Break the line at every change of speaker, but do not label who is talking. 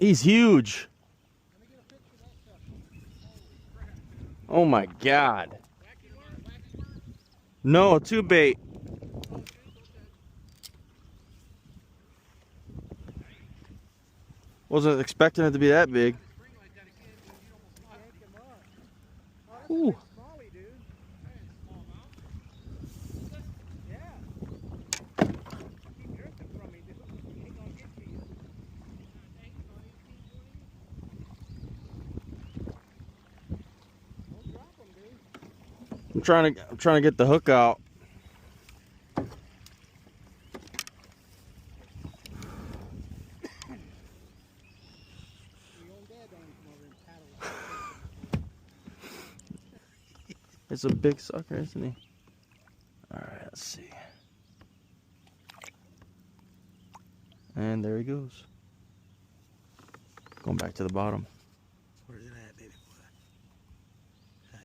He's huge. Oh my God. No, two bait. Wasn't expecting it to be that big. Ooh. I'm trying to get the hook out. It's a big sucker, isn't he? All right, let's see. And there he goes. Going back to the bottom.